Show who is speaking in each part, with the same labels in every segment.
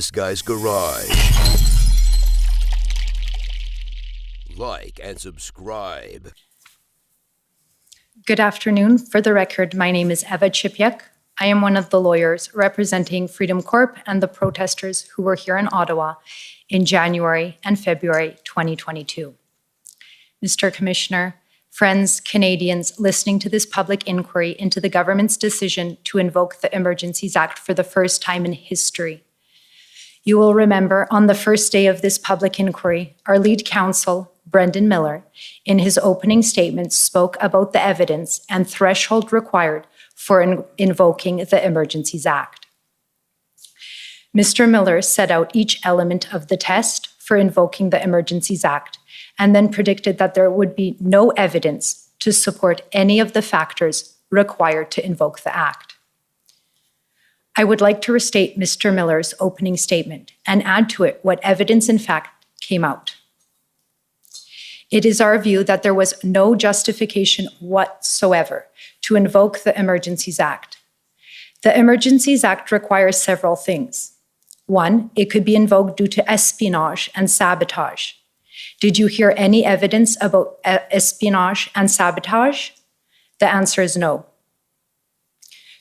Speaker 1: this guy's garage. Like and subscribe.
Speaker 2: Good afternoon. For the record, my name is Eva Chipyuk. I am one of the lawyers representing Freedom Corp and the protesters who were here in Ottawa in January and February 2022. Mr. Commissioner, friends, Canadians listening to this public inquiry into the government's decision to invoke the Emergencies Act for the first time in history. You will remember on the first day of this public inquiry, our lead counsel, Brendan Miller, in his opening statement spoke about the evidence and threshold required for invoking the Emergencies Act. Mr. Miller set out each element of the test for invoking the Emergencies Act and then predicted that there would be no evidence to support any of the factors required to invoke the Act. I would like to restate Mr. Miller's opening statement and add to it what evidence in fact came out. It is our view that there was no justification whatsoever to invoke the Emergencies Act. The Emergencies Act requires several things. One, it could be invoked due to espionage and sabotage. Did you hear any evidence about espionage and sabotage? The answer is no.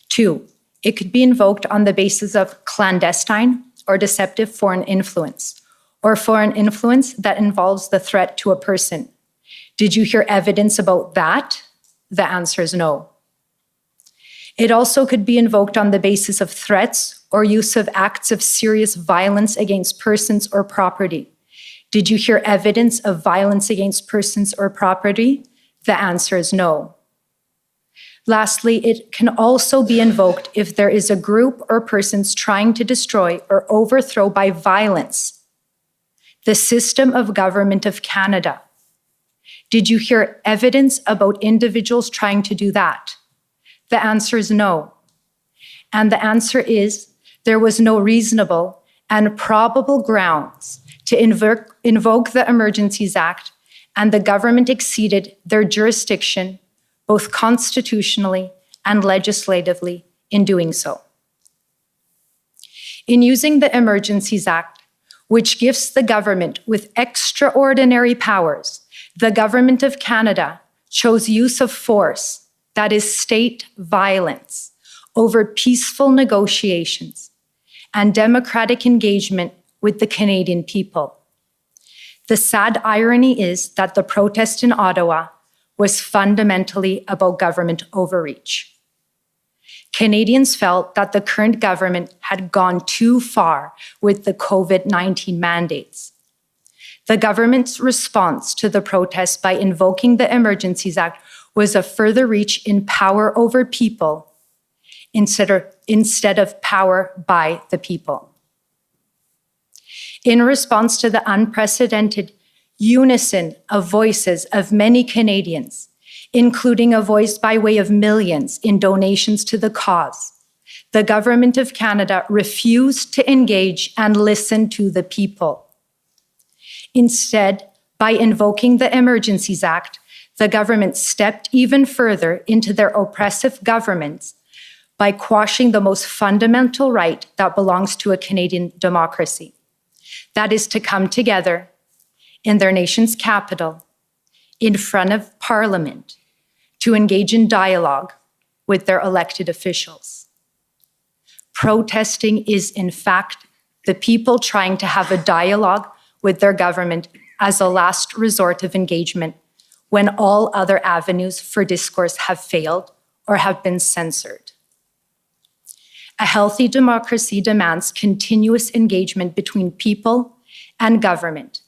Speaker 2: Two, it could be invoked on the basis of clandestine or deceptive foreign influence, or foreign influence that involves the threat to a person. Did you hear evidence about that? The answer is no. It also could be invoked on the basis of threats or use of acts of serious violence against persons or property. Did you hear evidence of violence against persons or property? The answer is no. Lastly, it can also be invoked if there is a group or persons trying to destroy or overthrow by violence the system of government of Canada. Did you hear evidence about individuals trying to do that? The answer is no. And the answer is there was no reasonable and probable grounds to invoke the Emergencies Act, and the government exceeded their jurisdiction both constitutionally and legislatively in doing so. In using the Emergencies Act, which gives the government with extraordinary powers, the Government of Canada chose use of force, that is state violence, over peaceful negotiations and democratic engagement with the Canadian people. The sad irony is that the protest in Ottawa was fundamentally about government overreach. Canadians felt that the current government had gone too far with the COVID-19 mandates. The government's response to the protest by invoking the Emergencies Act was a further reach in power over people instead of power by the people. In response to the unprecedented unison of voices of many Canadians, including a voice by way of millions in donations to the cause, the Government of Canada refused to engage and listen to the people. Instead, by invoking the Emergencies Act, the government stepped even further into their oppressive governments by quashing the most fundamental right that belongs to a Canadian democracy. That is to come together in their nation's capital, in front of Parliament, to engage in dialogue with their elected officials. Protesting is, in fact, the people trying to have a dialogue with their government as a last resort of engagement when all other avenues for discourse have failed or have been censored. A healthy democracy demands continuous engagement between people and government.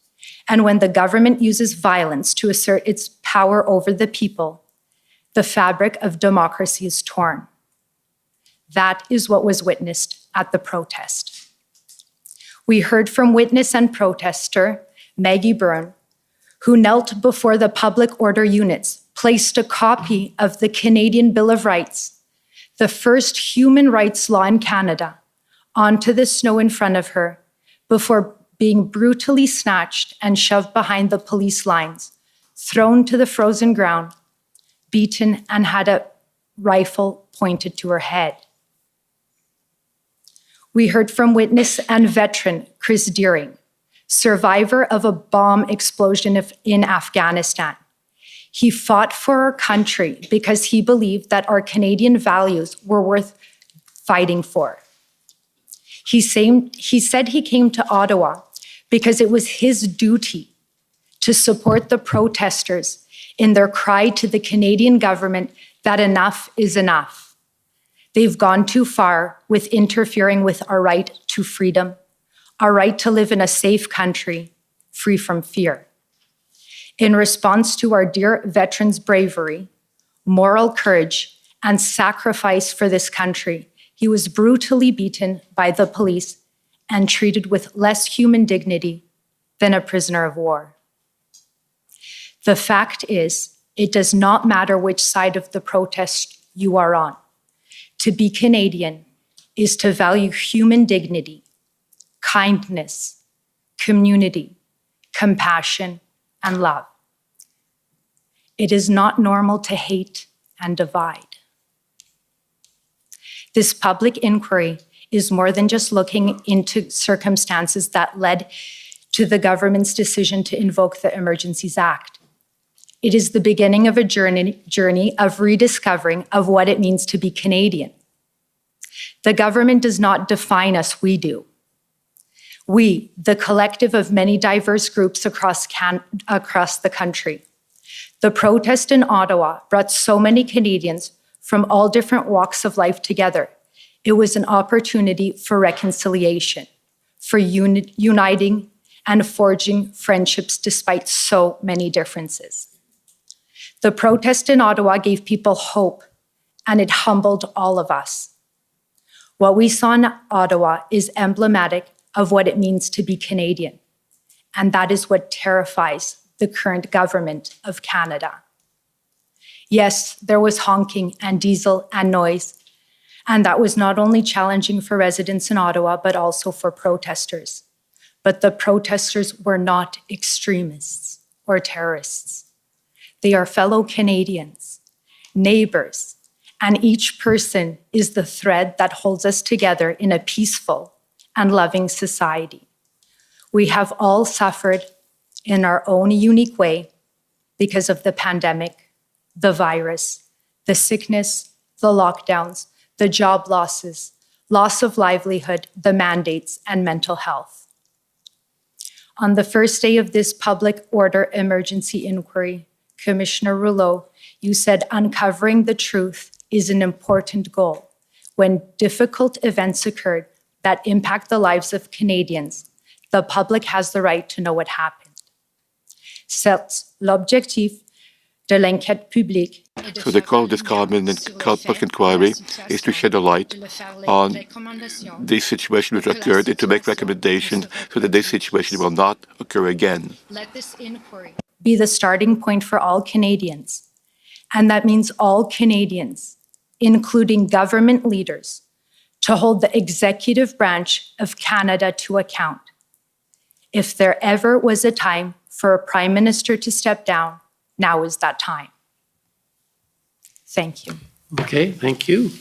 Speaker 2: And when the government uses violence to assert its power over the people, the fabric of democracy is torn. That is what was witnessed at the protest. We heard from witness and protester Maggie Byrne, who knelt before the public order units, placed a copy of the Canadian Bill of Rights, the first human rights law in Canada, onto the snow in front of her before being brutally snatched and shoved behind the police lines, thrown to the frozen ground, beaten, and had a rifle pointed to her head. We heard from witness and veteran Chris Deering, survivor of a bomb explosion in Afghanistan. He fought for our country because he believed that our Canadian values were worth fighting for. He said he came to Ottawa because it was his duty to support the protesters in their cry to the Canadian government that enough is enough. They've gone too far with interfering with our right to freedom, our right to live in a safe country, free from fear. In response to our dear veterans' bravery, moral courage, and sacrifice for this country, he was brutally beaten by the police and treated with less human dignity than a prisoner of war. The fact is, it does not matter which side of the protest you are on. To be Canadian is to value human dignity, kindness, community, compassion, and love. It is not normal to hate and divide. This public inquiry is more than just looking into circumstances that led to the government's decision to invoke the Emergencies Act. It is the beginning of a journey of rediscovering of what it means to be Canadian. The government does not define us, we do. We, the collective of many diverse groups across the country. The protest in Ottawa brought so many Canadians from all different walks of life together. It was an opportunity for reconciliation, for uniting and forging friendships despite so many differences. The protest in Ottawa gave people hope, and it humbled all of us. What we saw in Ottawa is emblematic of what it means to be Canadian, and that is what terrifies the current government of Canada. Yes, there was honking and diesel and noise, and that was not only challenging for residents in Ottawa, but also for protesters. But the protesters were not extremists or terrorists. They are fellow Canadians, neighbors, and each person is the thread that holds us together in a peaceful and loving society. We have all suffered in our own unique way because of the pandemic, the virus, the sickness, the lockdowns, the job losses, loss of livelihood, the mandates, and mental health. On the first day of this public order emergency inquiry, Commissioner Rouleau, you said uncovering the truth is an important goal. When difficult events occurred that impact the lives of Canadians, the public has the right to know what happened. Certes, l'objectif de l'enquête publique.
Speaker 3: So the goal of this public inquiry is to shed a light on the situation which occurred and to make recommendations so that this situation will not occur again.
Speaker 2: Let this inquiry be the starting point for all Canadians. And that means all Canadians, including government leaders, to hold the executive branch of Canada to account. If there ever was a time for a Prime Minister to step down, now is that time. Thank you.
Speaker 4: Okay, thank you.